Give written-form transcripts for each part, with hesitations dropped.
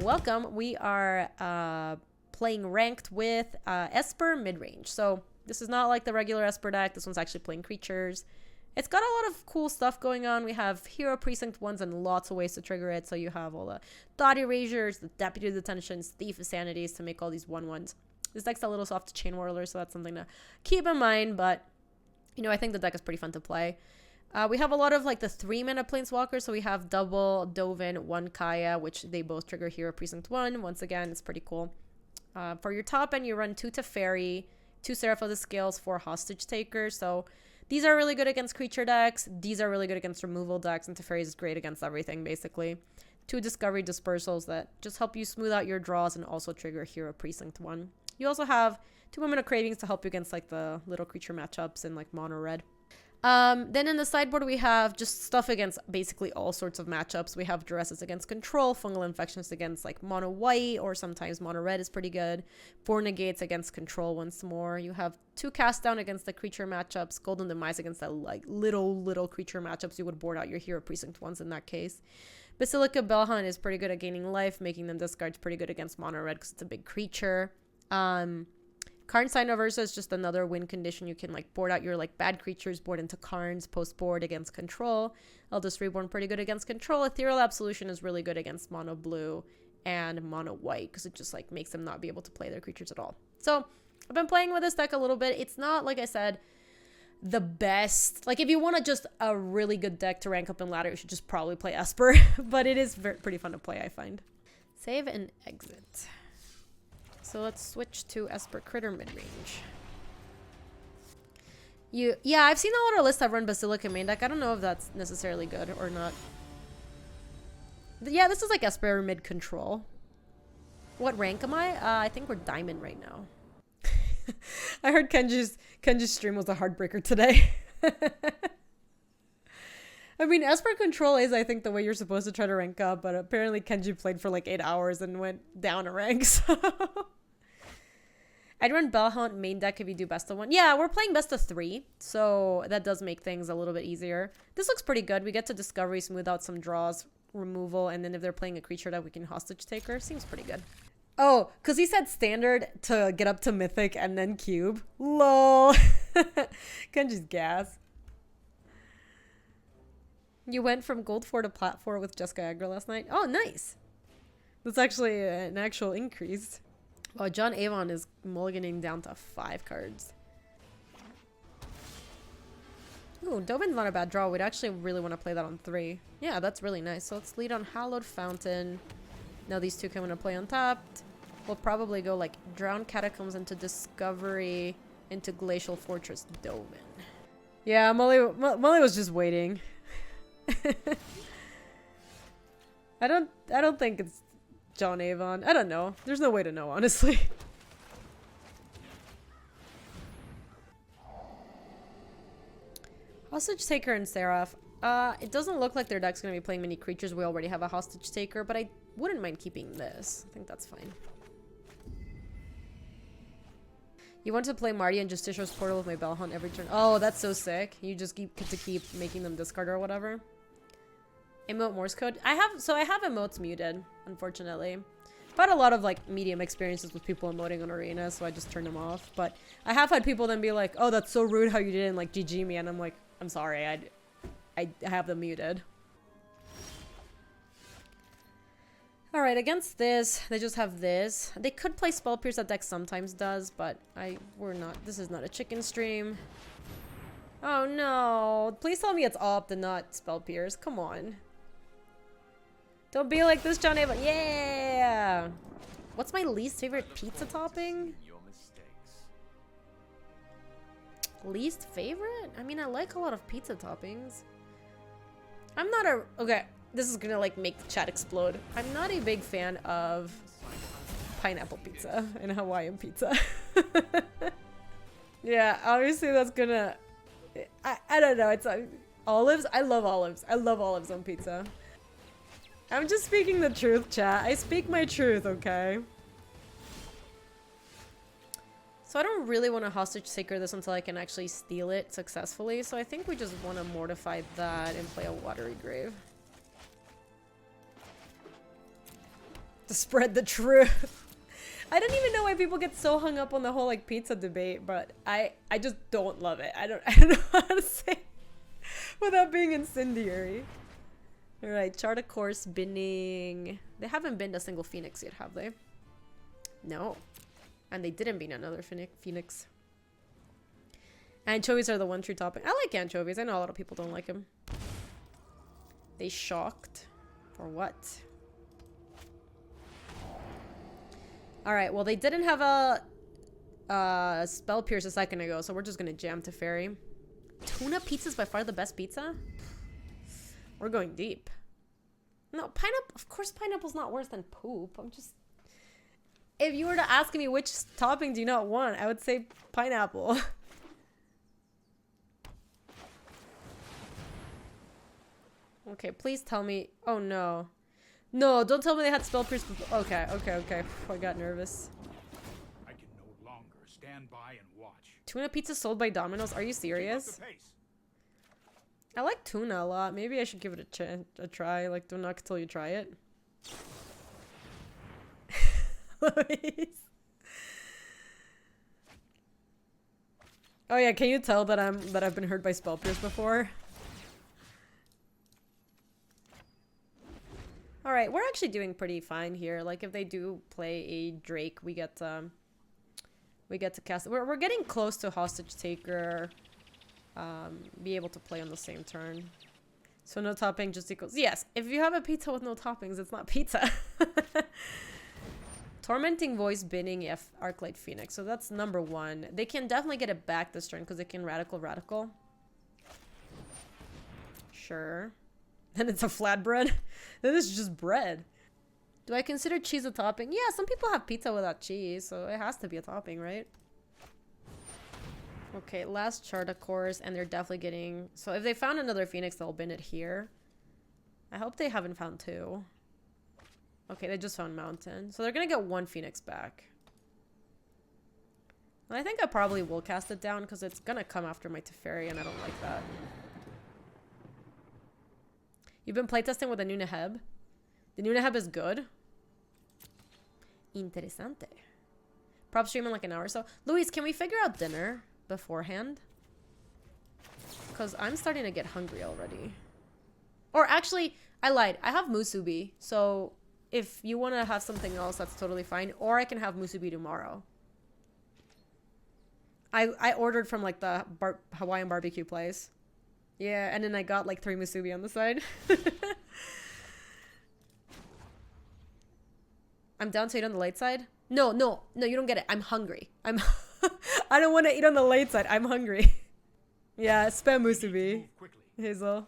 Welcome. We are playing ranked with Esper Midrange. So this is not like the regular Esper deck. This one's actually playing creatures. It's got a lot of cool stuff going on. We have Hero Precinct ones and lots of ways to trigger it. So you have all the Thought Erasures, the Deputy Detentions, Thief of Sanities to make all these 1/1s. This deck's a little soft to Chain Whirler, so that's something to keep in mind. But, you know, I think the deck is pretty fun to play. We have a lot of like the 3-mana Planeswalkers. So we have double Dovin, 1 Kaya, which they both trigger Hero Precinct 1. Once again, it's pretty cool. For your top end, you run 2 Teferi, 2 Seraph of the Scales, 4 Hostage Takers. So these are really good against creature decks. These are really good against removal decks. And Teferi is great against everything, basically. 2 Discovery Dispersals that just help you smooth out your draws and also trigger Hero Precinct 1. You also have 2 Women of Cravings to help you against like the little creature matchups in like mono red. Then in the sideboard, we have just stuff against basically all sorts of matchups. We have Duresses against Control, Fungal Infections against like mono white, or sometimes mono red is pretty good. 4 Negates against Control once more. You have 2 Cast Down against the creature matchups, Golden Demise against the like little creature matchups. You would board out your Hero Precinct ones in that case. Basilica Bellhunt is pretty good at gaining life, making them discards pretty good against mono red because it's a big creature. Karn Sign Aversa is just another win condition. You can like board out your like bad creatures, board into Karns, post board against Control. Eldest Reborn pretty good against Control. Ethereal Absolution is really good against mono blue and mono white because it just like makes them not be able to play their creatures at all. So I've been playing with this deck a little bit. It's not, like I said, the best. Like if you want just a really good deck to rank up in ladder, you should just probably play Esper. But it is pretty fun to play, I find. Save and exit. So let's switch to Esper Critter Midrange. Yeah, I've seen a lot of lists that run Basilica main deck. I don't know if that's necessarily good or not. But yeah, this is like Esper mid control. What rank am I? I think we're Diamond right now. I heard Kenji's stream was a heartbreaker today. I mean, Esper Control is, I think, the way you're supposed to try to rank up, but apparently Kenji played for like 8 hours and went down a rank, so... I'd run Bellhunt main deck if you do best of 1. Yeah, we're playing best of 3, so that does make things a little bit easier. This looks pretty good. We get to Discovery, smooth out some draws, removal, and then if they're playing a creature that we can Hostage Taker, seems pretty good. Oh, because he said Standard to get up to Mythic and then Cube. Lol. Kenji's gas. You went from Gold 4 to Plat 4 with Jessica Agra last night? Oh, nice. That's actually an actual increase. Oh, John Avon is mulliganing down to 5 cards. Ooh, Dovin's not a bad draw. We'd actually really want to play that on 3. Yeah, that's really nice. So let's lead on Hallowed Fountain. Now these 2 come into play untapped. We'll probably go like Drowned Catacombs into Discovery into Glacial Fortress Dovin. Yeah, Molly was just waiting. I don't think it's John Avon. I don't know. There's no way to know, honestly. Hostage Taker and Seraph. It doesn't look like their deck's going to be playing many creatures. We already have a Hostage Taker, but I wouldn't mind keeping this. I think that's fine. You want to play Marty and Justiciar's Portal with my Bellhunt every turn. Oh, that's so sick. You just get to keep making them discard or whatever. Emote Morse code. I have emotes muted, unfortunately. I've had a lot of like medium experiences with people emoting on Arena, so I just turned them off. But I have had people then be like, "Oh, that's so rude how you didn't like GG me," and I'm like, "I'm sorry, I have them muted." All right, against this, they just have this. They could play Spell Pierce. That deck sometimes does, but we're not. This is not a chicken stream. Oh no! Please tell me it's Opt and not Spell Pierce. Come on. Don't be like this, John Avon. Yeah! What's my least favorite pizza topping? Least favorite? I mean, I like a lot of pizza toppings. I'm not a... Okay, this is gonna, like, make the chat explode. I'm not a big fan of pineapple pizza and Hawaiian pizza. Yeah, obviously that's gonna... I don't know. It's olives. I love olives. I love olives on pizza. I'm just speaking the truth, chat. I speak my truth, okay? So I don't really want to Hostage Taker this until I can actually steal it successfully. So I think we just want to mortify that and play a Watery Grave. To spread the truth. I don't even know why people get so hung up on the whole like pizza debate, but I just don't love it. I don't know how to say without being incendiary. Alright, chart a course, binning. They haven't binned a single Phoenix yet, have they? No. And they didn't bin another Phoenix. Anchovies are the one true topping. I like anchovies. I know a lot of people don't like them. They shocked. For what? Alright, well they didn't have a Spell Pierce a second ago, so we're just gonna jam to Fairy. Tuna pizza is by far the best pizza? We're going deep. No, pineapple, of course pineapple's not worse than poop. I'm just... If you were to ask me which topping do you not want, I would say pineapple. Okay, please tell me... Oh no. No, don't tell me they had Spell Pierce before. Okay. I got nervous. I can no longer stand by and watch. Tuna pizza sold by Domino's? Are you serious? I like tuna a lot. Maybe I should give it a try. Like, don't knock till you try it. Louise. Oh yeah, can you tell that I've been hurt by Spell Pierce before? Alright, we're actually doing pretty fine here. Like, if they do play a Drake, we get to cast... We're getting close to Hostage Taker. Be able to play on the same turn. So no topping just equals... Yes, if you have a pizza with no toppings, it's not pizza. Tormenting Voice, binning Arclight Phoenix. So that's number one. They can definitely get it back this turn because they can Radical. Sure. And it's a flatbread. Then it's just bread. Do I consider cheese a topping? Yeah, some people have pizza without cheese, so it has to be a topping, right? Okay, last chart, of course, and they're definitely getting... So if they found another Phoenix, they'll bin it here. I hope they haven't found two. Okay, they just found Mountain. So they're gonna get one Phoenix back. And I think I probably will cast it down because it's gonna come after my Teferi, and I don't like that. You've been playtesting with the new Neheb? The new Neheb is good? Interesante. Prop stream in like an hour or so. Luis, can we figure out dinner beforehand? Because I'm starting to get hungry already. Or actually, I lied. I have musubi. So if you want to have something else, that's totally fine. Or I can have musubi tomorrow. I ordered from like the Hawaiian barbecue place. Yeah, and then I got like 3 musubi on the side. I'm down to eat on the late side. No, you don't get it. I'm hungry. I don't want to eat on the late side. I'm hungry. Yeah, spam musubi. Hazel.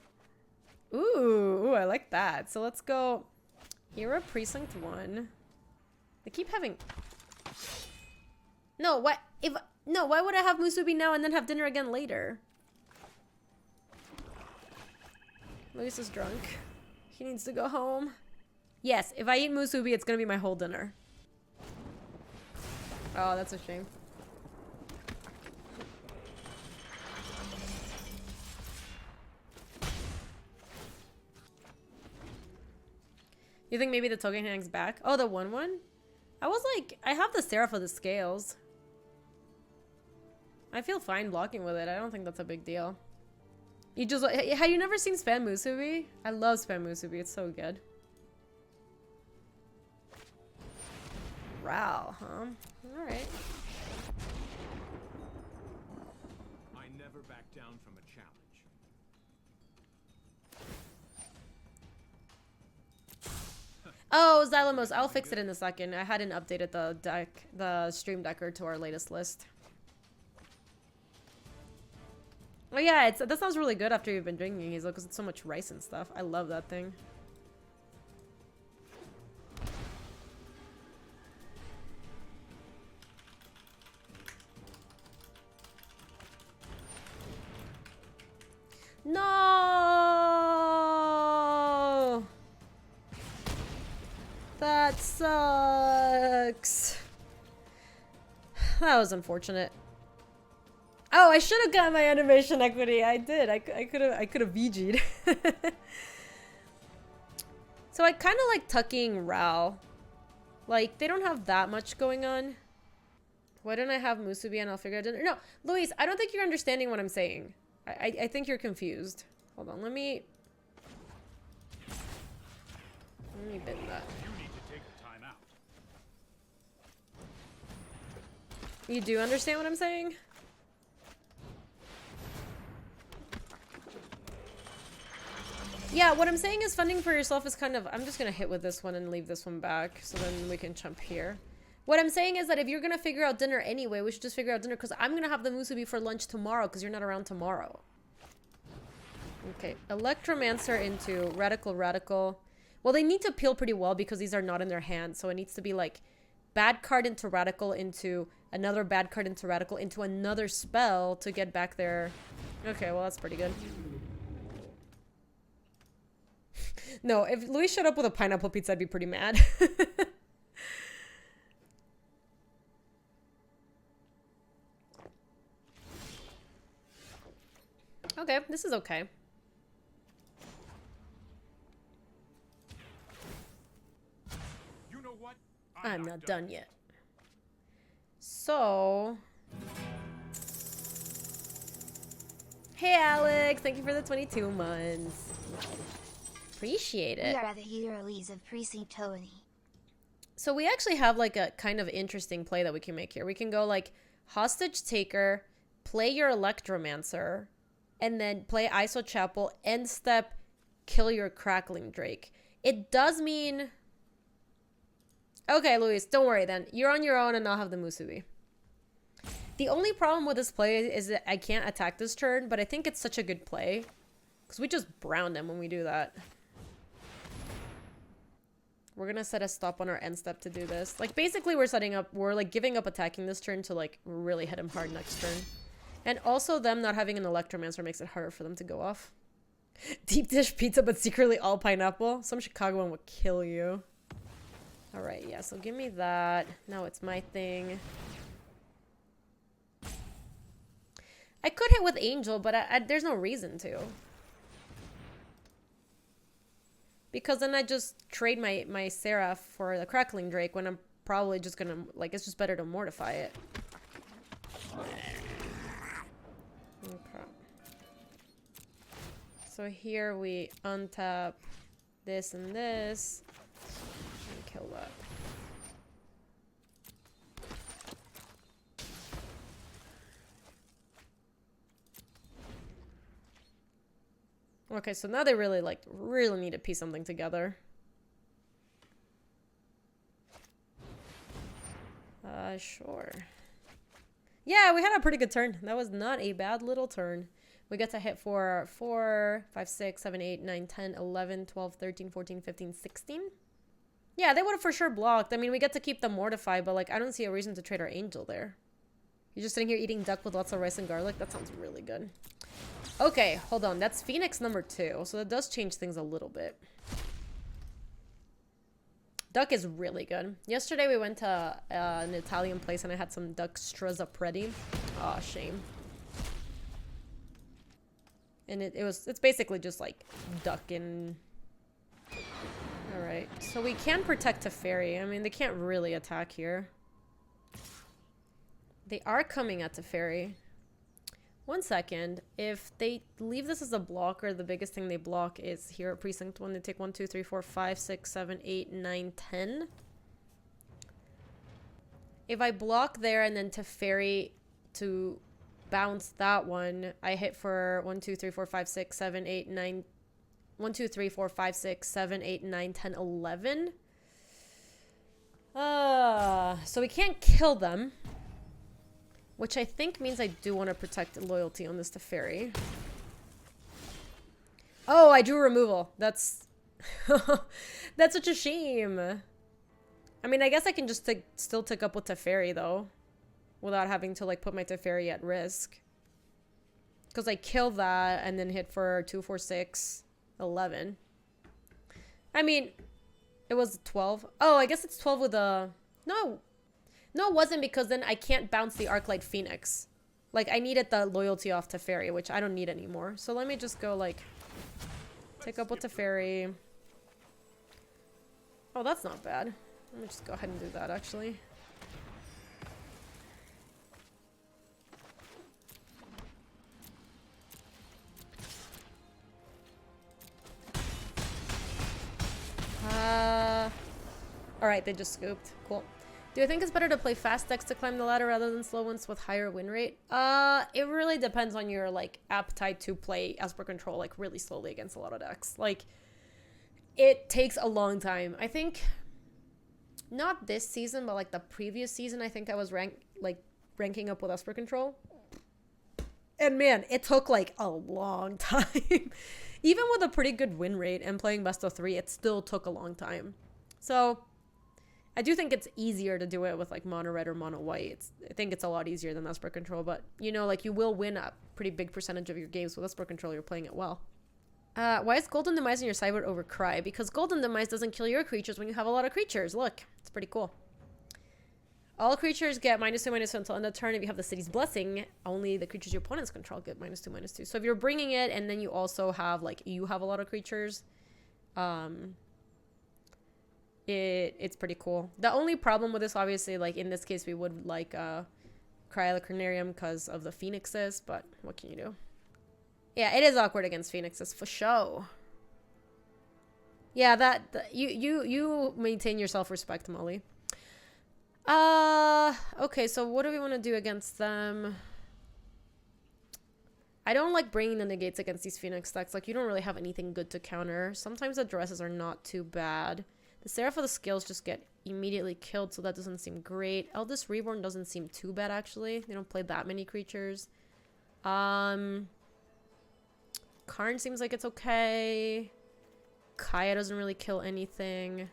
Ooh, I like that. So let's go Hero Precinct 1. They keep having... No, why would I have musubi now and then have dinner again later? Luis is drunk. He needs to go home. Yes, if I eat musubi, it's gonna be my whole dinner. Oh, that's a shame. You think maybe the token hangs back? Oh, the 1/1? I was like, I have the Seraph of the Scales. I feel fine blocking with it. I don't think that's a big deal. You just... Have you never seen Spam Musubi? I love Spam Musubi. It's so good. Ral, huh? Alright. I never back down from a challenge. Oh, Xylamos. I'll fix it in a second. I hadn't updated the Stream Decker to our latest list. Oh yeah, that sounds really good after you've been drinking, Hazel, because it's so much rice and stuff. I love that thing. No! That sucks. That was unfortunate. Oh, I should have gotten my animation equity. I did. I could have VG'd. So I kind of like tucking Ral Like, they don't have that much going on. Why don't I have Musubi and I'll figure out dinner? No, Luis, I don't think you're understanding what I'm saying. I think you're confused. Hold on, let me bin that. You need to take the time out. You do understand what I'm saying? Yeah, what I'm saying is funding for yourself is kind of... I'm just going to hit with this one and leave this one back so then we can jump here. What I'm saying is that if you're going to figure out dinner anyway, we should just figure out dinner because I'm going to have the musubi for lunch tomorrow because you're not around tomorrow. Okay, Electromancer into Radical. Well, they need to peel pretty well because these are not in their hand. So it needs to be like bad card into Radical into another bad card into Radical into another spell to get back there. Okay, well, that's pretty good. No, if Luis showed up with a pineapple pizza, I'd be pretty mad. Okay, this is okay. You know what? I'm not done yet. So... Hey, Alex! Thank you for the 22 months. Appreciate it. We are at the heroes of Precinct 20. So we actually have like a kind of interesting play that we can make here. We can go like Hostage Taker, play your Electromancer, and then play ISO Chapel, end step, kill your Crackling Drake. It does mean... Okay, Luis, don't worry then. You're on your own and I'll have the Musubi. The only problem with this play is that I can't attack this turn, but I think it's such a good play. Because we just browned him when we do that. We're gonna set a stop on our end step to do this. Like, basically we're like giving up attacking this turn to like really hit him hard next turn. And also them not having an Electromancer makes it harder for them to go off. Deep dish pizza but secretly all pineapple. Some Chicagoan would kill you. Alright, yeah, so give me that. Now it's my thing. I could hit with Angel, but there's no reason to. Because then I just trade my Seraph for the Crackling Drake when I'm probably just gonna, like, it's just better to mortify it. Okay. So here we untap this and this. And kill that. Okay, so now they really need to piece something together. Sure. Yeah, we had a pretty good turn. That was not a bad little turn. We get to hit for 4, 5, 6, 7, 8, 9, 10, 11, 12, 13, 14, 15, 16. Yeah, they would have for sure blocked. I mean, we get to keep the Mortify, but like, I don't see a reason to trade our Angel there. You're just sitting here eating duck with lots of rice and garlic? That sounds really good. Okay, hold on. That's Phoenix number 2, so that does change things a little bit. Duck is really good. Yesterday we went to an Italian place and I had some duck struzzapreti. Aw, shame. And it's basically just like duck and... Alright, so we can protect Teferi. I mean, they can't really attack here. They are coming at Teferi. 1 second. If they leave this as a blocker, the biggest thing they block is here at Precinct 1. They take 1, 2, 3, 4, 5, 6, 7, 8, 9, 10. If I block there and then Teferi to bounce that one, I hit for 1, 2, 3, 4, 5, 6, 7, 8, 9... 1, 2, 3, 4, 5, 6, 7, 8, 9, 10, 11. So we can't kill them. Which I think means I do want to protect loyalty on this Teferi. Oh, I drew removal. That's... That's such a shame. I mean, I guess I can just still tick up with Teferi, though. Without having to, like, put my Teferi at risk. Because I killed that and then hit for 2, 4, 6, 11. I mean, it was 12. Oh, I guess it's 12 with a... No. No, it wasn't, because then I can't bounce the Arclight Phoenix. Like, I needed the loyalty off Teferi, which I don't need anymore. So let me just go, like, tick up with Teferi. Oh, that's not bad. Let me just go ahead and do that, actually. Alright, they just scooped. Cool. Do you think it's better to play fast decks to climb the ladder rather than slow ones with higher win rate? It really depends on your, like, appetite to play Esper Control, like, really slowly against a lot of decks. Like, it takes a long time. I think, not this season, but, like, the previous season, I think I was ranking up with Esper Control. And, man, it took, like, a long time. Even with a pretty good win rate and playing best of 3, it still took a long time. So I do think it's easier to do it with like mono red or mono white. I think it's a lot easier than Esper Control, but you know, like you will win a pretty big percentage of your games with Esper Control. You're playing it well. Why is Golden Demise in your sideboard over Cry? Because Golden Demise doesn't kill your creatures when you have a lot of creatures. Look, it's pretty cool. All creatures get -2/-2 until end of turn. If you have the City's Blessing, only the creatures your opponents control get -2/-2. So if you're bringing it and then you also have like you have a lot of creatures, it's pretty cool. The only problem with this, obviously, like in this case, we would like Cryolecrinarium because of the Phoenixes, but what can you do? Yeah, it is awkward against Phoenixes for sure. Yeah, you maintain your self-respect, Molly. Okay, so what do we want to do against them? I don't like bringing the negates against these Phoenix decks. Like, you don't really have anything good to counter. Sometimes the dresses are not too bad. The Seraph of the Scales just get immediately killed, so that doesn't seem great. Eldest Reborn doesn't seem too bad, actually. They don't play that many creatures. Karn seems like it's okay. Kaya doesn't really kill anything.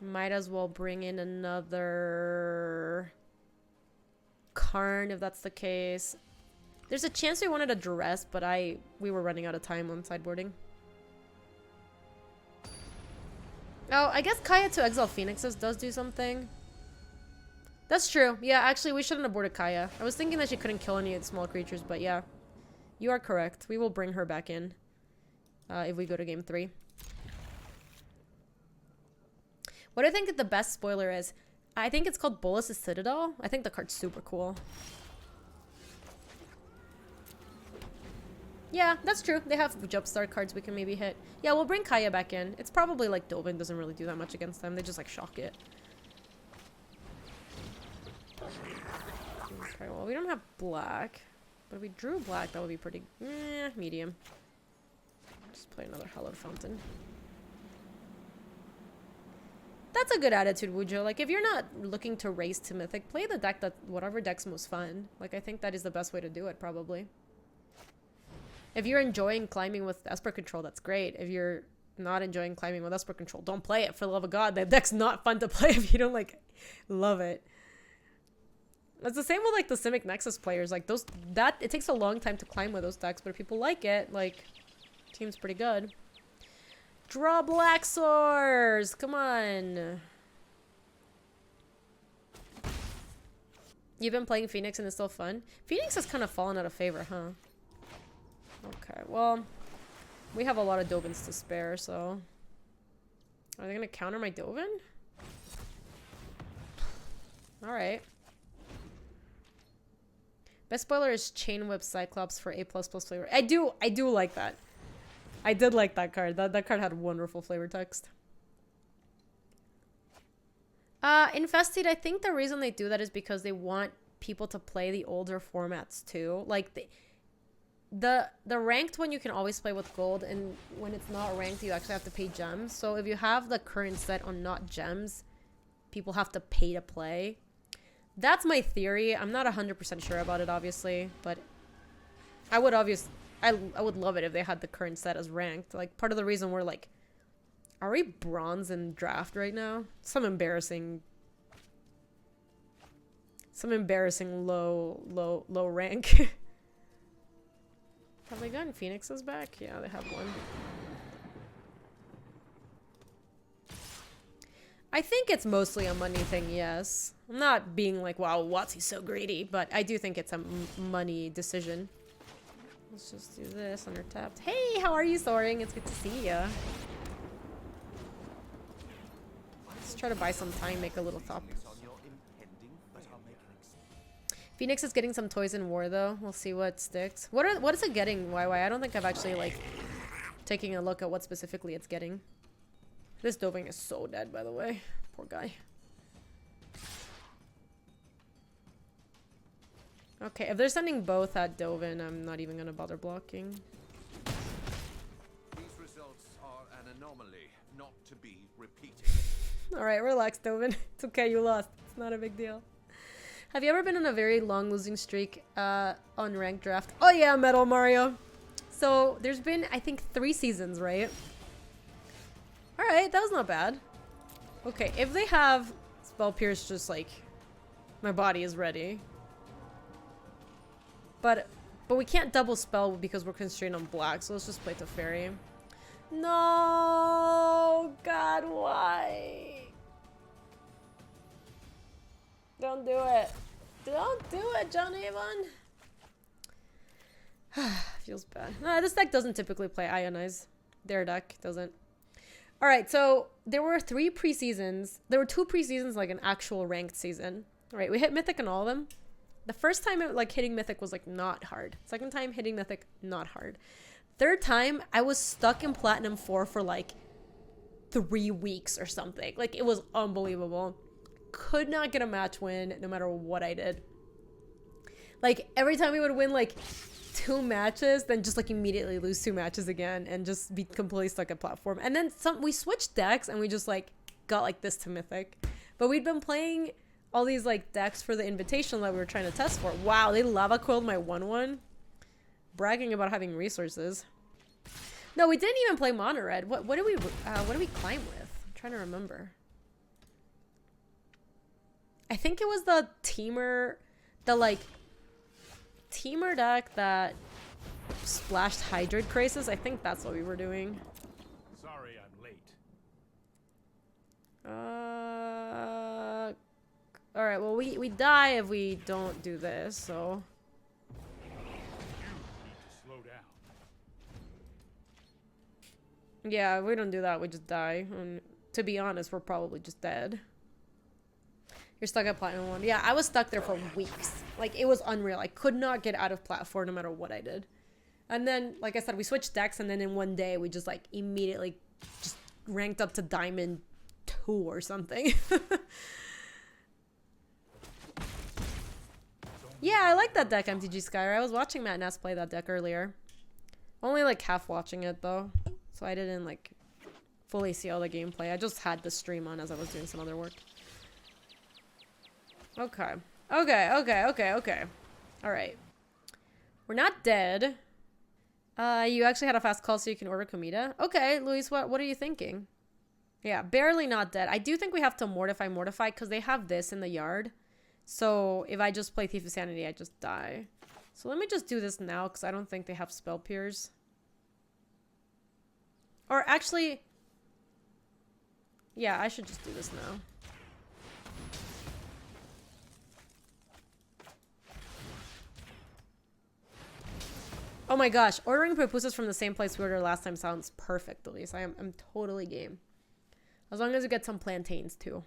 Might as well bring in another Karn if that's the case. There's a chance we wanted a Duress, but we were running out of time on sideboarding. Oh, I guess Kaya to exile Phoenixes does do something. That's true. Yeah, actually, we shouldn't have boarded Kaya. I was thinking that she couldn't kill any of the small creatures, but yeah. You are correct. We will bring her back in if we go to game 3. What do I think that the best spoiler is? I think it's called Bolas' Citadel. I think the card's super cool. Yeah, that's true. They have jumpstart cards we can maybe hit. Yeah, we'll bring Kaya back in. It's probably like Dovin doesn't really do that much against them. They just like shock it. Okay, well, we don't have black. But if we drew black, that would be pretty medium. Just play another Hallowed Fountain. That's a good attitude, Wujo. Like, if you're not looking to race to Mythic, play the deck that whatever deck's most fun. Like, I think that is the best way to do it, probably. If you're enjoying climbing with Esper Control, that's great. If you're not enjoying climbing with Esper Control, don't play it, for the love of God. That deck's not fun to play if you don't, like, love it. It's the same with, like, the Simic Nexus players. Like, it takes a long time to climb with those decks, but if people like it, like, it seems pretty good. Draw Black Swords! Come on! You've been playing Phoenix and it's still fun? Phoenix has kind of fallen out of favor, huh? Okay, well, we have a lot of Dovins to spare, so... Are they gonna counter my Dovin? Alright. Best spoiler is Chain Whip Cyclops for A++ flavor. I do like that. I did like that card. That card had wonderful flavor text. Infested, I think the reason they do that is because they want people to play the older formats too. Like, the ranked one you can always play with gold, and when it's not ranked you actually have to pay gems. So if you have the current set on not gems, people have to pay to play. That's my theory. I'm not 100% sure about it, obviously, but I would love it if they had the current set as ranked. Like, part of the reason we're like, are we bronze in draft right now? Some embarrassing low rank. Have they gotten Phoenixes back? Yeah, they have one. I think it's mostly a money thing, yes. I'm not being like, wow, Watsy's so greedy, but I do think it's a money decision. Let's just do this under tapped. Hey, how are you, Soaring? It's good to see ya. try to buy some time, make a little top. Phoenix is getting some toys in war though. We'll see what sticks. What is it getting, YY? I don't think I've actually like taking a look at what specifically it's getting. This Doving is so dead, by the way. Poor guy. Okay, if they're sending both at Dovin, I'm not even gonna bother blocking. These results are an anomaly, not to be repeated. Alright, relax, Dovin. It's okay, you lost. It's not a big deal. Have you ever been on a very long losing streak on ranked draft? Oh yeah, Metal Mario. So there's been, I think, 3 seasons, right? Alright, that was not bad. Okay, if they have Spell Pierce, just like, my body is ready. But we can't double spell because we're constrained on black, so let's just play Teferi. No! God, why? Don't do it. Don't do it, John Avon. Feels bad. Nah, this deck doesn't typically play Ionize. Their deck doesn't. Alright, so there were 3 preseasons. There were 2 preseasons, like an actual ranked season. Alright, we hit Mythic in all of them. The first time hitting Mythic was like not hard. Second time hitting Mythic, not hard. Third time, I was stuck in Platinum 4 for like 3 weeks or something. Like, it was unbelievable. Could not get a match win no matter what I did. Like, every time we would win like 2 matches, then just like immediately lose 2 matches again and just be completely stuck at platform. And then we switched decks and we just like got like this to Mythic. But we'd been playing all these like decks for the invitational that we were trying to test for. Wow, they lava coiled my 1/1. Bragging about having resources. No, we didn't even play mono red. What did we climb with? I'm trying to remember. I think it was the teamer deck that splashed Hydrate Crisis. I think that's what we were doing. Sorry, I'm late. Alright, well we die if we don't do this, so. You need to slow down. Yeah, if we don't do that, we just die. And to be honest, we're probably just dead. You're stuck at Platinum 1. Yeah, I was stuck there for weeks. Like, it was unreal. I could not get out of platform no matter what I did. And then, like I said, we switched decks, and then in one day, we just, like, immediately just ranked up to Diamond 2 or something. Yeah, I like that deck, MTG Skyra. I was watching Matt Ness play that deck earlier. Only, like, half watching it, though. So I didn't, like, fully see all the gameplay. I just had the stream on as I was doing some other work. Okay. Okay. Alright. We're not dead. You actually had a fast call so you can order comida? Okay, Luis, what are you thinking? Yeah, barely not dead. I do think we have to mortify because they have this in the yard. So if I just play Thief of Sanity, I just die. So let me just do this now because I don't think they have Spell Pierce. Or actually... Yeah, I should just do this now. Oh my gosh, ordering pupusas from the same place we ordered last time sounds perfect, at least. I'm totally game. As long as you get some plantains, too.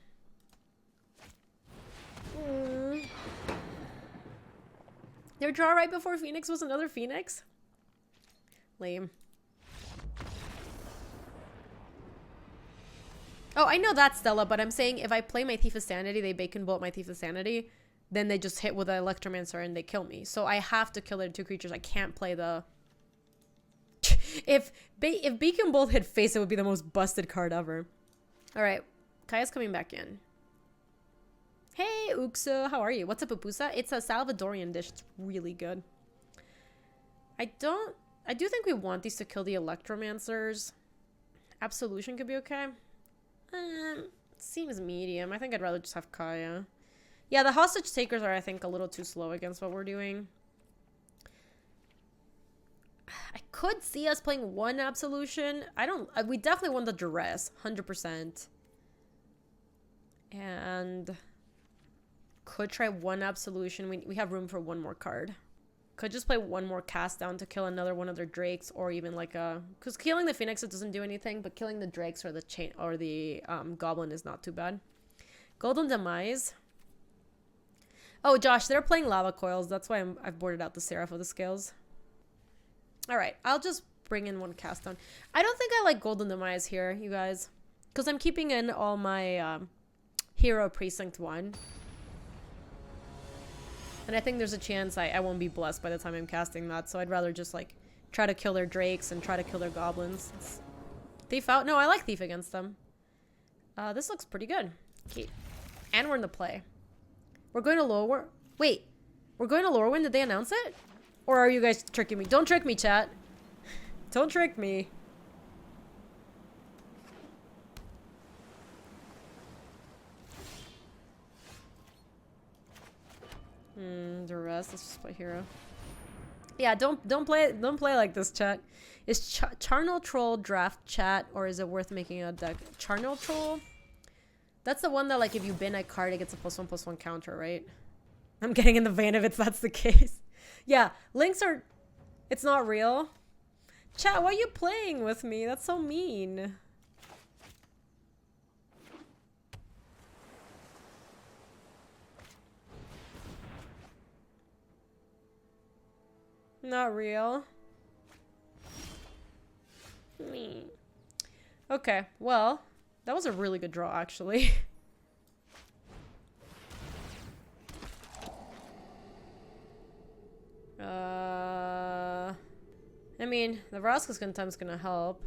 Their draw right before Phoenix was another Phoenix? Lame. Oh, I know that's Stella, but I'm saying if I play my Thief of Sanity, they bacon bolt my Thief of Sanity, then they just hit with an Electromancer and they kill me. So I have to kill their 2 creatures. I can't play the... If Beacon Bolt hit face, it would be the most busted card ever. Alright, Kaya's coming back in. Hey, Uxo, how are you? What's a pupusa? It's a Salvadorian dish. It's really good. I do think we want these to kill the Electromancers. Absolution could be okay. Seems medium. I think I'd rather just have Kaya. Yeah, the hostage takers are, I think, a little too slow against what we're doing. I could see us playing 1 Absolution. We definitely want the Duress, 100%. And could try 1 Absolution. We have room for 1 more card. Could just play one more cast down to kill another one of their drakes, or even like a, because killing the phoenix, it doesn't do anything, but killing the drakes or the chain or the goblin is not too bad. Golden Demise. Oh, Josh, they're playing lava coils. That's why I've boarded out the Seraph of the Scales. All right, I'll just bring in one cast down. I don't think I like Golden Demise here, you guys, because I'm keeping in all my Hero Precinct 1. And I think there's a chance I won't be blessed by the time I'm casting that. So I'd rather just like try to kill their drakes and try to kill their goblins. Thief out? No, I like Thief against them. This looks pretty good. Okay. And we're in the play. We're going to lower. Wait. We're going to Lorwyn? Did they announce it? Or are you guys tricking me? Don't trick me, chat. Don't trick me. The rest. Let's just play hero. Yeah, don't play like this, chat. Is Charnel Troll draft chat, or is it worth making a deck? Charnel Troll? That's the one that, like, if you bin a card, it gets a +1/+1 counter, right? I'm getting in the vein if that's the case. Yeah, links are... It's not real. Chat, why are you playing with me? That's so mean. Not real. Me. Okay, well, that was a really good draw, actually. I mean, the Vraska's Contempt's gonna help.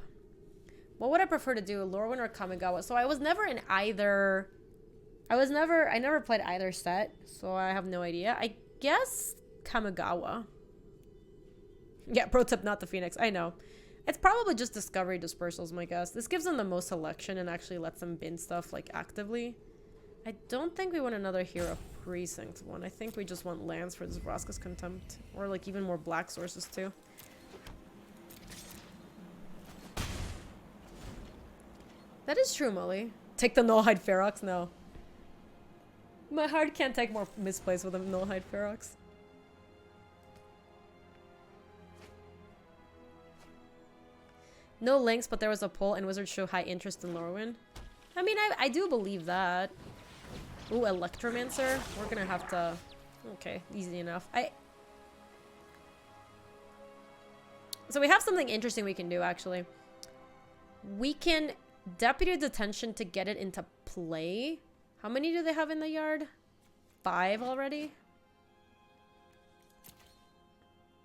What would I prefer to do, Lorwyn or Kamigawa? So I was never in either... I never played either set, so I have no idea. I guess Kamigawa. Yeah, pro tip, not the Phoenix. I know. It's probably just Discovery Dispersals, my guess. This gives them the most selection and actually lets them bin stuff, like, actively. I don't think we want another Hero Precinct one. I think we just want lands for this Vraska's Contempt. Or, like, even more black sources, too. That is true, Molly. Take the Nullhide Ferox? No. My heart can't take more misplays with a Nullhide Ferox. No links, but there was a poll and Wizards show high interest in Lorwyn. I mean, I do believe that. Ooh, Electromancer. We're gonna have to... Okay, easy enough. So we have something interesting we can do, actually. We can Deputy Detention to get it into play. How many do they have in the yard? 5 already?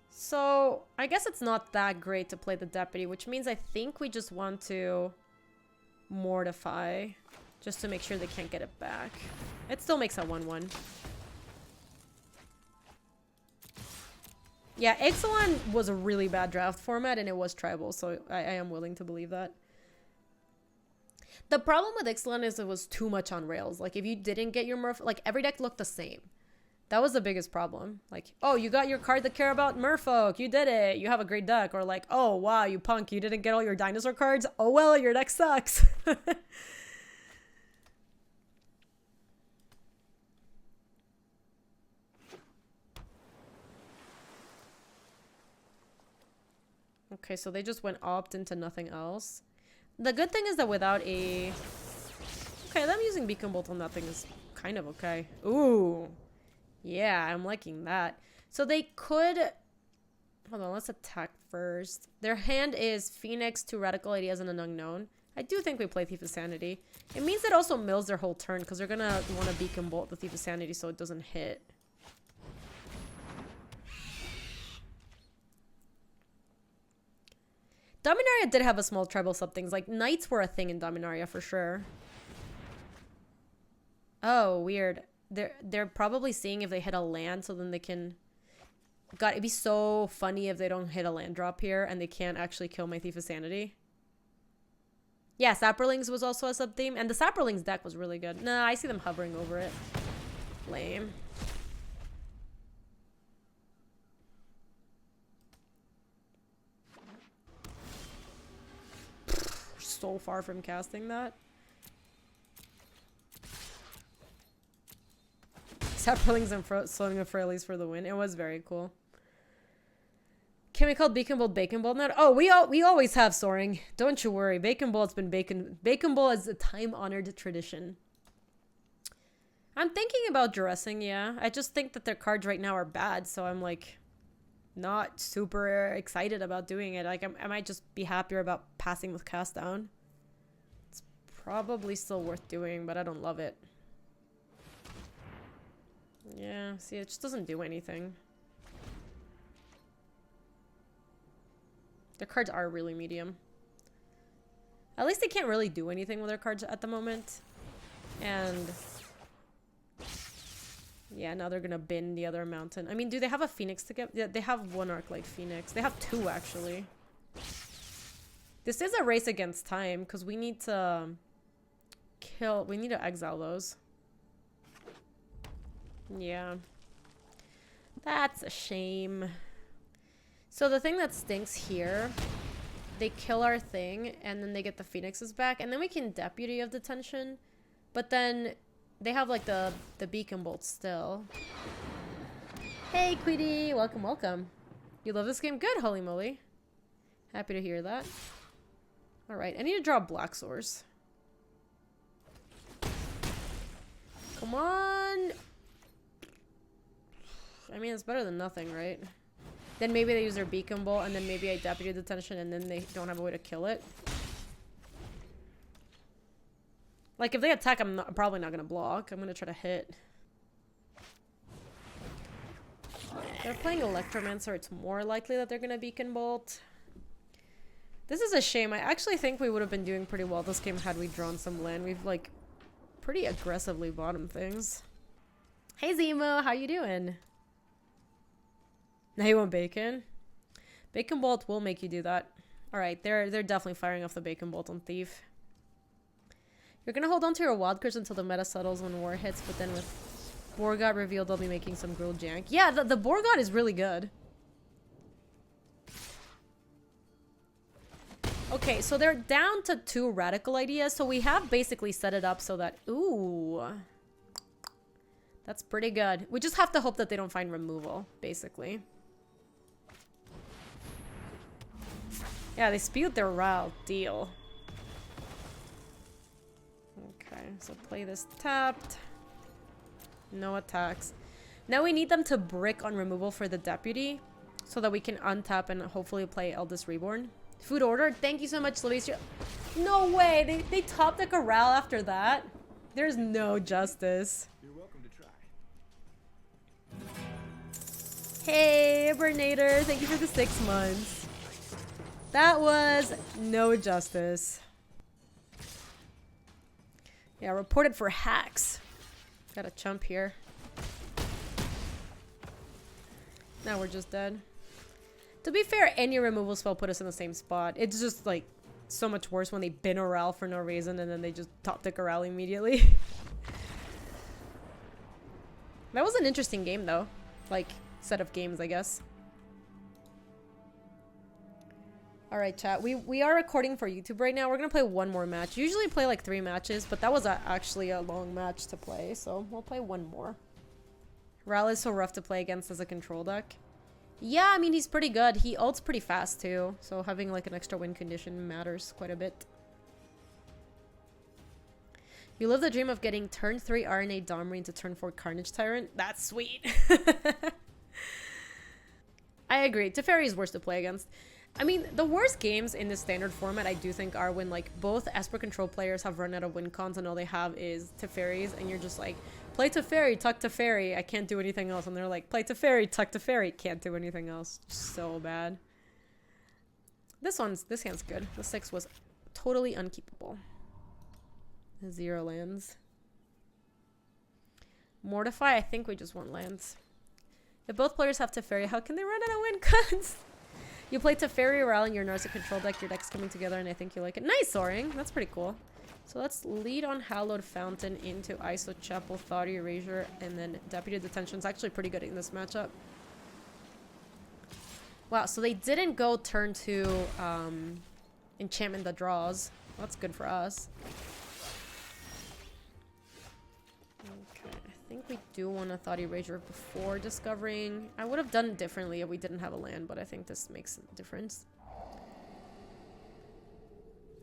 So, I guess it's not that great to play the Deputy, which means I think we just want to Mortify, just to make sure they can't get it back. It still makes a 1/1. Yeah, Ixalan was a really bad draft format, and it was tribal, so I am willing to believe that. The problem with Ixalan is it was too much on rails. Like, if you didn't get your Merfolk, like, every deck looked the same. That was the biggest problem. Like, oh, you got your card that care about Merfolk. You did it. You have a great deck. Or like, oh, wow, you punk. You didn't get all your dinosaur cards. Oh, well, your deck sucks. Okay, so they just went opt into nothing else. The good thing is that without a... Okay, them using Beacon Bolt on that thing is kind of okay. Ooh. Yeah, I'm liking that. So they could... Hold on, let's attack first. Their hand is Phoenix, 2 Radical Ideas, and an Unknown. I do think we play Thief of Sanity. It means it also mills their whole turn, because they're going to want to Beacon Bolt the Thief of Sanity so it doesn't hit. Dominaria did have a small tribal sub-things. Like, Knights were a thing in Dominaria for sure. Oh, weird. They're probably seeing if they hit a land so then they can... God, it'd be so funny if they don't hit a land drop here and they can't actually kill my Thief of Sanity. Yeah, Saprolings was also a sub-theme. And the Saprolings deck was really good. Nah, I see them hovering over it. Lame. So far from casting that. Saprolings and Sloaning of Frailes for the win. It was very cool. Can we call Bacon Bolt Bacon Bolt now? Oh, we always have Soaring. Don't you worry. Bacon Bolt's been Bacon Bolt is a time-honored tradition. I'm thinking about dressing, yeah. I just think that their cards right now are bad, so I'm like not super excited about doing it. Like I might just be happier about passing with Cast Down. It's probably still worth doing, but I don't love it. Yeah, see, it just doesn't do anything. Their cards are really medium. At least they can't really do anything with their cards at the moment. And yeah, now they're gonna bin the other mountain. I mean, do they have a Phoenix to get? Yeah, they have one Arclight Phoenix. They have two, actually. This is a race against time, because we need to kill... We need to exile those. Yeah. That's a shame. So the thing that stinks here, they kill our thing, and then they get the Phoenixes back, and then we can Deputy of Detention. But then they have, like, the Beacon Bolt still. Hey, Queedy! Welcome, welcome. You love this game? Good, holy moly. Happy to hear that. Alright, I need to draw Black Source. Come on! I mean, it's better than nothing, right? Then maybe they use their Beacon Bolt, and then maybe I Deputy Detention, and then they don't have a way to kill it. Like, if they attack, I'm probably not gonna block. I'm gonna try to hit. They're playing Electromancer. It's more likely that they're gonna Beacon Bolt. This is a shame. I actually think we would have been doing pretty well this game had we drawn some land. We've, like, pretty aggressively bottomed things. Hey, Zemo! How you doing? Now you want Bacon? Bacon Bolt will make you do that. Alright, they're definitely firing off the Bacon Bolt on Thief. You're gonna hold on to your wild cards until the meta settles when war hits, but then with Borgot revealed, they'll be making some grilled jank. Yeah, the Borgot is really good. Okay, so they're down to 2 radical ideas, so we have basically set it up so that... Ooh. That's pretty good. We just have to hope that they don't find removal, basically. Yeah, they spewed their Ral. Deal. Okay, so play this tapped. No attacks. Now we need them to brick on removal for the Deputy so that we can untap and hopefully play Eldest Reborn. Food order. Thank you so much, Lavisha. No way! They top deck a Ral after that? There's no justice. You're welcome to try. Hey, Bernator. Thank you for the 6 months. That was no justice. Yeah, reported for hacks. Got a chump here. Now we're just dead. To be fair, any removal spell put us in the same spot. It's just, like, so much worse when they bin a Ral for no reason and then they just top deck a Ral immediately. That was an interesting game, though. Like, set of games, I guess. Alright, chat. We are recording for YouTube right now. We're gonna play one more match. Usually play, like, 3 matches, but that was actually a long match to play, so we'll play one more. Ral is so rough to play against as a control deck. Yeah, I mean, he's pretty good. He ults pretty fast, too. So having, like, an extra win condition matters quite a bit. You live the dream of getting turn 3 RNA Domri into turn 4 Carnage Tyrant? That's sweet. I agree. Teferi is worse to play against. I mean, the worst games in this standard format, I do think, are when, like, both Esper control players have run out of win cons and all they have is Teferis, and you're just like, play Teferi, tuck Teferi, I can't do anything else. And they're like, play Teferi, tuck Teferi, can't do anything else. So bad. This hand's good. The 6 was totally unkeepable. 0 lands. Mortify, I think we just want lands. If both players have Teferi, how can they run out of win cons? You play Teferi, Ral, in your Narset control deck. Your deck's coming together, and I think you like it. Nice, Soaring. That's pretty cool. So let's lead on Hallowed Fountain into ISO Chapel, Thought Erasure, and then Deputy Detention's actually pretty good in this matchup. Wow, so they didn't go turn 2 Enchantment that draws. Well, that's good for us. Okay, I think we do want a Thought Erasure before discovering. I would have done it differently if we didn't have a land, but I think this makes a difference.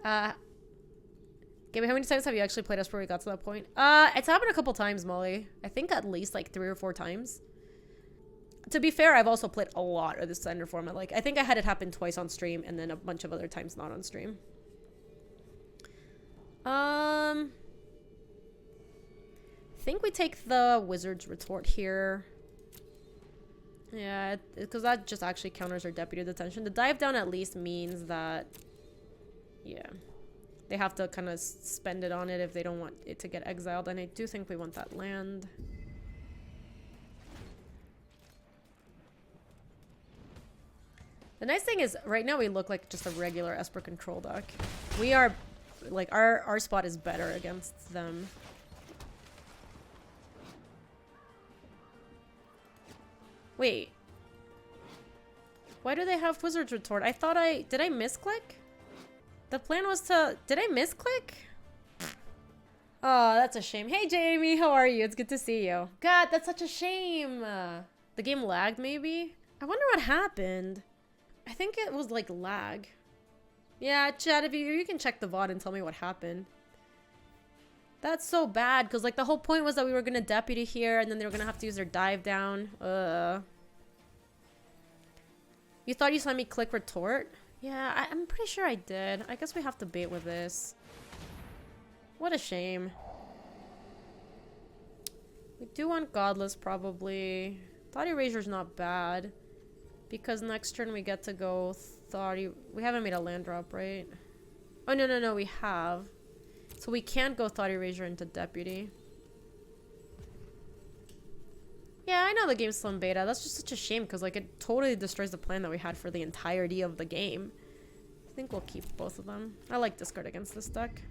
Gaby, how many times have you actually played Esper where we got to that point? It's happened a couple times, Molly. I think at least like 3 or 4 times. To be fair, I've also played a lot of the standard format. Like, I think I had it happen twice on stream and then a bunch of other times not on stream. I think we take the Wizard's Retort here. Yeah, because that just actually counters our Deputy Detention. The dive down at least means that, yeah, they have to kind of spend it on it if they don't want it to get exiled. And I do think we want that land. The nice thing is, right now we look like just a regular Esper control deck. We are, like, our spot is better against them. Wait. Why do they have Wizard's Retort? I thought did I misclick? The plan was to, did I misclick? Oh, that's a shame. Hey, Jamie, how are you? It's good to see you. God, that's such a shame. The game lagged, maybe? I wonder what happened. I think it was like lag. Yeah, chat, if you can check the VOD and tell me what happened. That's so bad, because like the whole point was that we were gonna Deputy here and then they were gonna have to use their dive down. You thought you saw me click Retort? Yeah, I'm pretty sure I did. I guess we have to bait with this. What a shame. We do want Godless, probably. Thought Erasure's not bad. Because next turn we get to go we haven't made a land drop, right? Oh, no, we have. So we can't go Thought Erasure into Deputy. Yeah, I know the game's still in beta. That's just such a shame because like it totally destroys the plan that we had for the entirety of the game. I think we'll keep both of them. I like discard against this deck.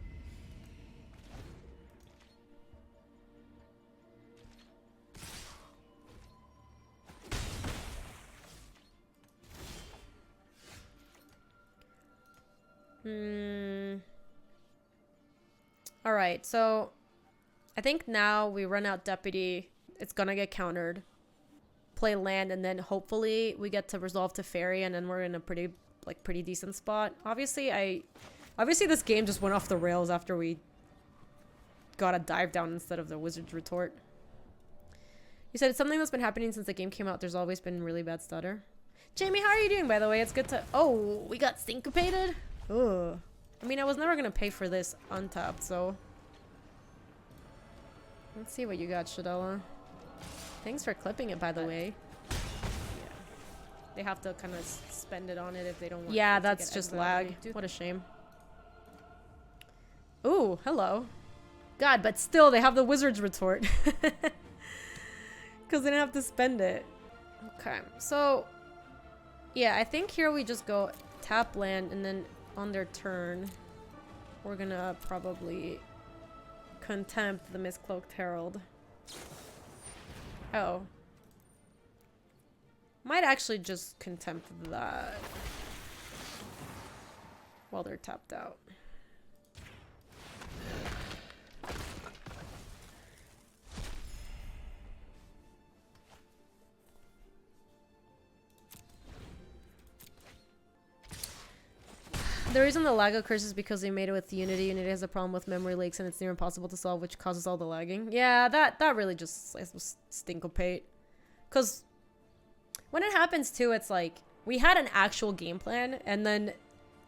Alright, so I think now we run out Deputy. It's gonna get countered. Play land, and then hopefully we get to resolve to Fairy, and then we're in a pretty decent spot. Obviously this game just went off the rails after we got a dive down instead of the Wizard's Retort. You said it's something that's been happening since the game came out. There's always been really bad stutter. Jamie, how are you doing, by the way? It's good to... Oh, we got syncopated? Ugh. I mean, I was never gonna pay for this untapped, so... Let's see what you got, Shadella. Thanks for clipping it, by the way. Yeah. They have to kind of spend it on it if they don't want yeah, it to that's get just exiled. lag. What a shame. Ooh, hello. God, but still, they have the Wizard's Retort. Because they didn't have to spend it. Okay, so... Yeah, I think here we just go tap land, and then on their turn, we're gonna probably contempt the Miscloaked Herald. Oh. Might actually just contempt that while they're tapped out. The reason the lag occurs is because they made it with Unity. Unity has a problem with memory leaks and it's near impossible to solve, which causes all the lagging. Yeah, that really just stinkopate. Because when it happens too, it's like, we had an actual game plan, and then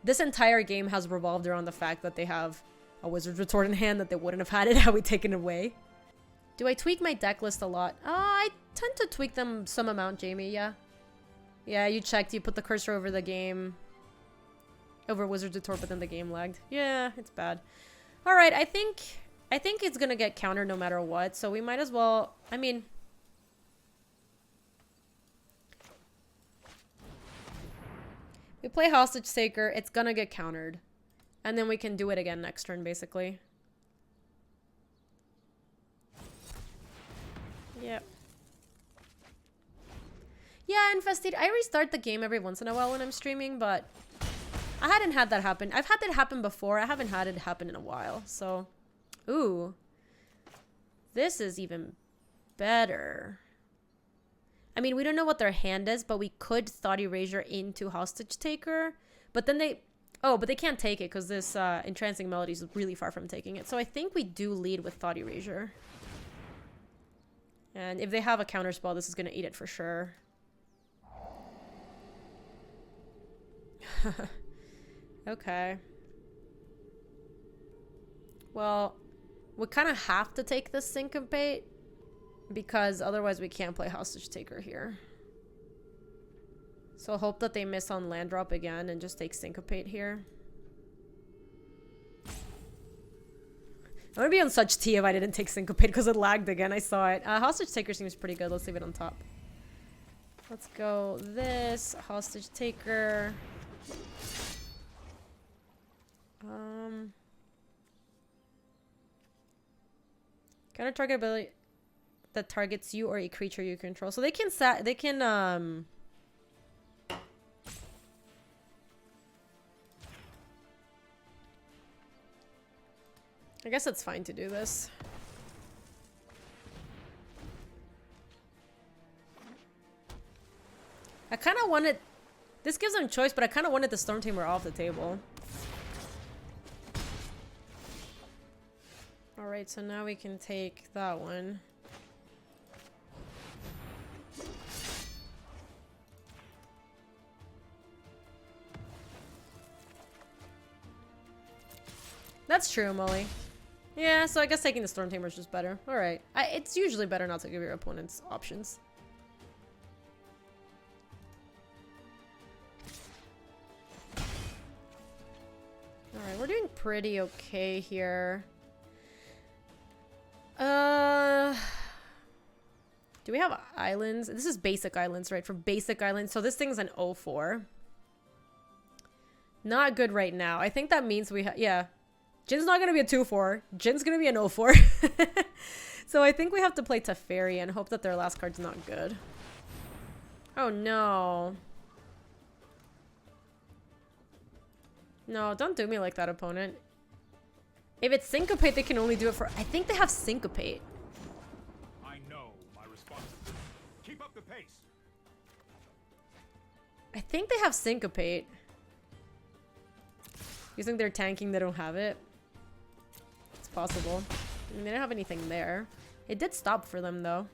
this entire game has revolved around the fact that they have a Wizard's Retort in hand that they wouldn't have had it had we taken it away. Do I tweak my deck list a lot? I tend to tweak them some amount, Jamie, yeah. Yeah, you checked, you put the cursor over the game... over Wizard's Retort, but then the game lagged. Yeah, it's bad. Alright, I think it's gonna get countered no matter what, so we might as well... I mean... We play Hostage Taker, it's gonna get countered. And then we can do it again next turn, basically. Yep. Yeah, Infested. I restart the game every once in a while when I'm streaming, but... I hadn't had that happen. I've had that happen before. I haven't had it happen in a while, so... Ooh. This is even better? I mean, we don't know what their hand is, but we could Thought Erasure into Hostage Taker. But then they... Oh, but they can't take it because this Entrancing Melody is really far from taking it. So I think we do lead with Thought Erasure. And if they have a counterspell, this is going to eat it for sure. Okay. Well, we kind of have to take this Syncopate because otherwise we can't play Hostage Taker here. So hope that they miss on land drop again and just take Syncopate here. I'm gonna be on such tea if I didn't take Syncopate because it lagged again. I saw it. Hostage Taker seems pretty good. Let's leave it on top. Let's go this. Hostage Taker. Counter target ability that targets you or a creature you control. So they can I guess it's fine to do this. I kind of wanted... This gives them choice, but I kind of wanted the Storm Tamer off the table. Alright, so now we can take that one. That's true, Molly. Yeah, so I guess taking the Storm Tamer is just better. Alright. It's usually better not to give your opponents options. Alright, we're doing pretty okay here. Do we have islands? This is basic islands, right? For basic islands. So this thing's an 0-4. Not good right now. I think that means we have... Yeah. Jin's not going to be a 2-4. Jin's going to be an 0-4. So I think we have to play Teferi and hope that their last card's not good. Oh, no. No, don't do me like that, opponent. If it's Syncopate, they can only do it for... I think they have Syncopate. I know my responsibility. Keep up the pace. I think they have Syncopate. You think they're tanking, they don't have it? It's possible. I mean, they don't have anything there. It did stop for them, though.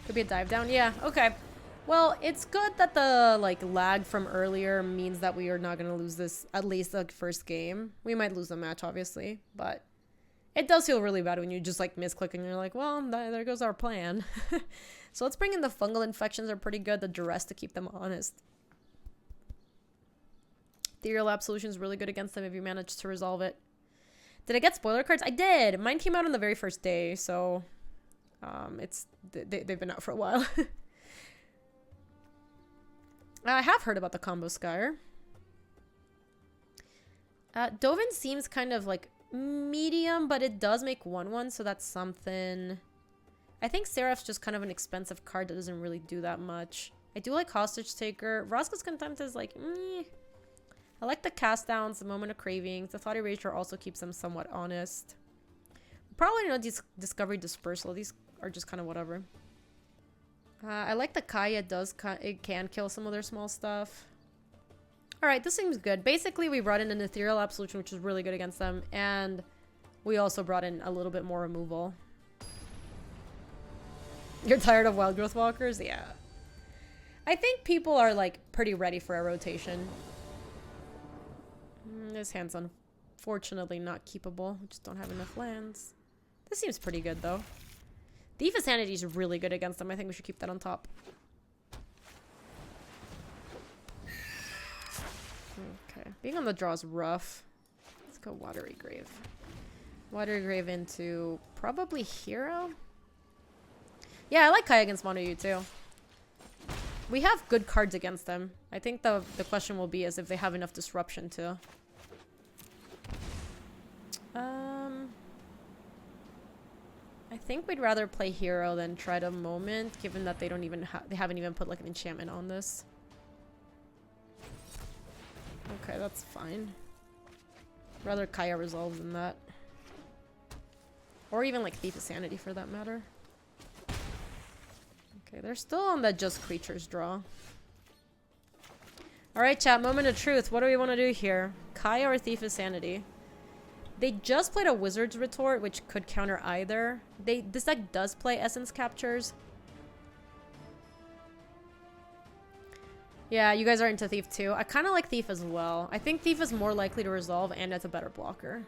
Could be a dive down. Yeah, okay. Well, it's good that the like lag from earlier means that we are not going to lose this, at least the first game. We might lose the match, obviously, but it does feel really bad when you just like misclick and you're like, well, there goes our plan. So let's bring in the fungal infections are pretty good. The duress to keep them honest. Ethereal Absolution is really good against them if you manage to resolve it. Did I get spoiler cards? I did. Mine came out on the very first day, so they've been out for a while. I have heard about the combo Skyre. Dovin seems kind of like medium, but it does make 1/1, so that's something. I think Seraph's just kind of an expensive card that doesn't really do that much. I do like Hostage Taker. Vraska's Contempt is like, I like the cast downs, the Moment of Cravings. The Thought Erasure also keeps them somewhat honest. Probably not Discovery Dispersal. These are just kind of whatever. I like the Kaya. It can kill some of their small stuff. Alright, this seems good. Basically, we brought in an Ethereal Absolution, which is really good against them. And we also brought in a little bit more removal. You're tired of Wild Growth Walkers? Yeah. I think people are, like, pretty ready for a rotation. This hand's unfortunately not keepable. We just don't have enough lands. This seems pretty good, though. Thief of Sanity is really good against them. I think we should keep that on top. Okay. Being on the draw is rough. Let's go Watery Grave. Watery Grave into probably Hero? Yeah, I like Kai against Mono U too. We have good cards against them. I think the question will be is if they have enough disruption too. I think we'd rather play Hero than try to Moment, given that they don't even they haven't even put like an enchantment on this. Okay, that's fine. Rather Kaya resolve than that. Or even like Thief of Sanity for that matter. Okay, they're still on that just creatures draw. Alright, chat, moment of truth. What do we want to do here? Kaya or Thief of Sanity? They just played a Wizard's Retort, which could counter either. This deck does play Essence Captures. Yeah, you guys are into Thief too. I kind of like Thief as well. I think Thief is more likely to resolve and it's a better blocker.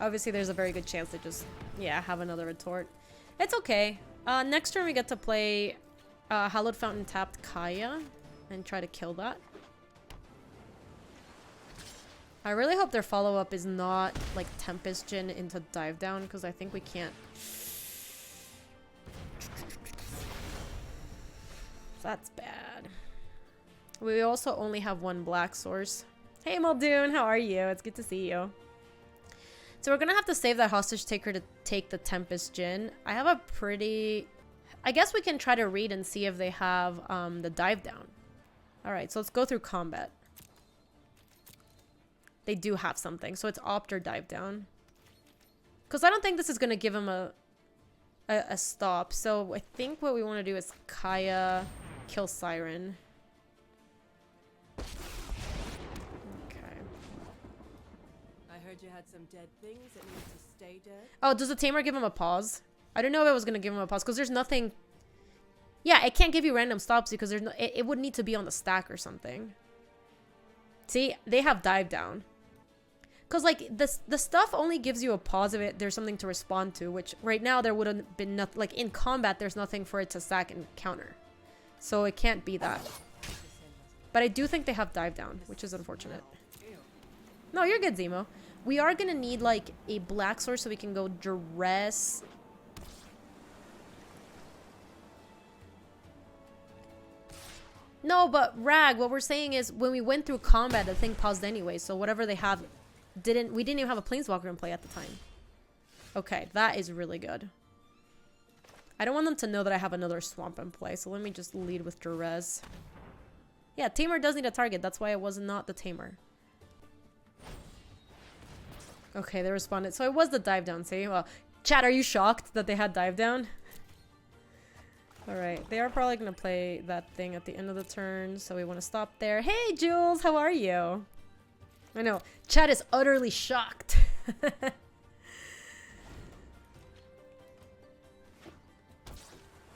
Obviously, there's a very good chance to just, yeah, have another Retort. It's okay. Next turn, we get to play Hallowed Fountain tapped Kaya and try to kill that. I really hope their follow-up is not like Tempest Djinn into Dive Down, because I think we can't. That's bad. We also only have one black source. Hey Muldoon, how are you? It's good to see you. So we're gonna have to save that Hostage Taker to take the Tempest Djinn. I have a pretty... I guess we can try to read and see if they have the Dive Down. Alright, so let's go through combat. They do have something, so it's Opt or Dive Down. Because I don't think this is gonna give him a stop. So I think what we want to do is Kaya, kill Siren. Okay. I heard you had some dead things that need to stay dead. Oh, does the Tamer give him a pause? I didn't know if it was gonna give him a pause because there's nothing. Yeah, it can't give you random stops because there's no. It would need to be on the stack or something. See, they have Dive Down. Because, like, the stuff only gives you a pause if there's something to respond to, which right now there would have been nothing. Like, in combat, there's nothing for it to sack and counter. So it can't be that. But I do think they have Dive Down, which is unfortunate. No, you're good, Zemo. We are going to need, like, a black source so we can go Duress. No, but Rag, what we're saying is when we went through combat, the thing paused anyway. So whatever they have... we didn't even have a Planeswalker in play at the time. Okay, that is really good. I don't want them to know that I have another Swamp in play, so let me just lead with Duress. Yeah, Tamer does need a target. That's why it was not the Tamer. Okay, they responded. So it was the Dive Down, see? Well, chat, are you shocked that they had Dive Down? Alright, they are probably going to play that thing at the end of the turn, so we want to stop there. Hey, Jules, how are you? I know, chat is utterly shocked.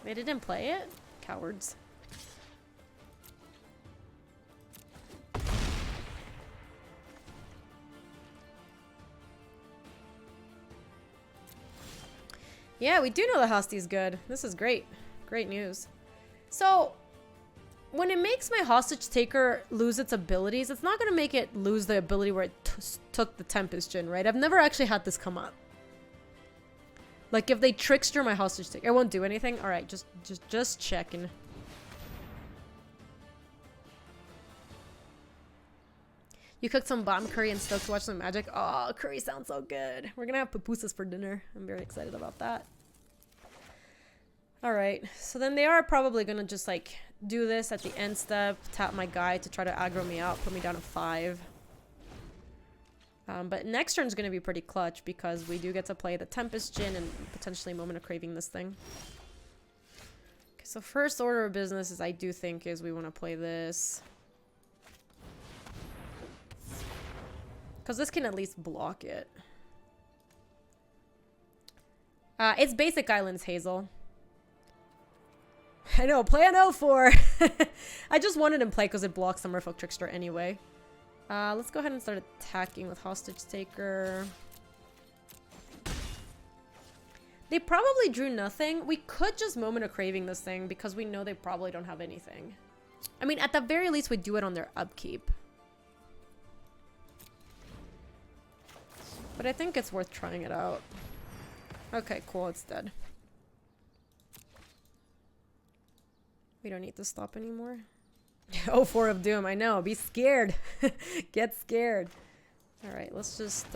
They didn't play it? Cowards. Yeah, we do know the Hosty's good. This is great. Great news. So, when it makes my Hostage Taker lose its abilities, it's not going to make it lose the ability where it took the Tempest Djinn, right? I've never actually had this come up. Like, if they Trickster my Hostage Taker, it won't do anything? Alright, just checking. You cooked some bomb curry and stoked to watch some Magic? Oh, curry sounds so good. We're going to have pupusas for dinner. I'm very excited about that. Alright, so then they are probably going to just, like, do this at the end step, tap my guy to try to aggro me out, put me down to 5. But next turn is going to be pretty clutch because we do get to play the Tempest Djinn and potentially Moment of Craving this thing. Okay, so first order of business is I do think is we want to play this. Because this can at least block it. It's Basic Islands, Hazel. I know, play an L4. I just wanted him play because it blocks the Merfolk Trickster anyway. Let's go ahead and start attacking with Hostage Taker. They probably drew nothing. We could just Moment of Craving this thing because we know they probably don't have anything. I mean, at the very least, we do it on their upkeep. But I think it's worth trying it out. Okay, cool, it's dead. We don't need to stop anymore. Oh, 4 of Doom, I know. Be scared. Get scared. Alright, let's just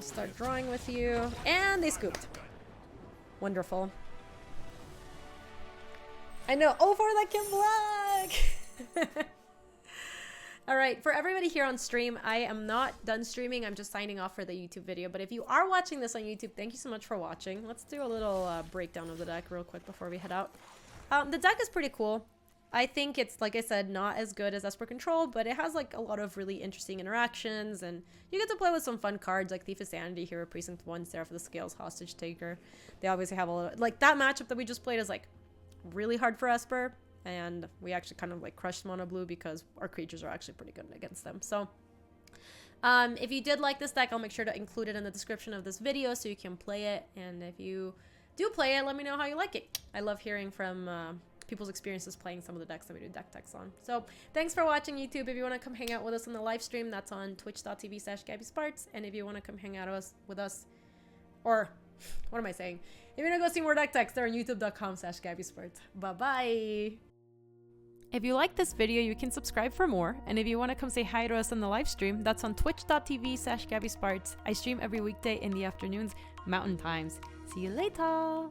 start drawing with you. And they scooped. Wonderful. I know. Oh, for that Kim Black! All right, for everybody here on stream, I am not done streaming. I'm just signing off for the YouTube video. But if you are watching this on YouTube, thank you so much for watching. Let's do a little breakdown of the deck real quick before we head out. The deck is pretty cool. I think it's, like I said, not as good as Esper Control, but it has like a lot of really interesting interactions, and you get to play with some fun cards like Thief of Sanity, Hero Precinct 1, Seraph of the Scales, Hostage Taker. They obviously have a lot of, like, that matchup that we just played is like really hard for Esper, and we actually kind of like crushed Mono Blue because our creatures are actually pretty good against them. So if you did like this deck, I'll make sure to include it in the description of this video so you can play it, and if you do play it, let me know how you like it. I love hearing from people's experiences playing some of the decks that we do deck techs on. So thanks for watching, YouTube. If you want to come hang out with us on the live stream, that's on twitch.tv/GabySpartz. And if you want to come hang out with us, or what am I saying? If you want to go see more deck techs, they're on youtube.com/GabySpartz. Bye-bye. If you like this video, you can subscribe for more. And if you want to come say hi to us on the live stream, that's on twitch.tv/GabySpartz. I stream every weekday in the afternoons, Mountain Times. See you later.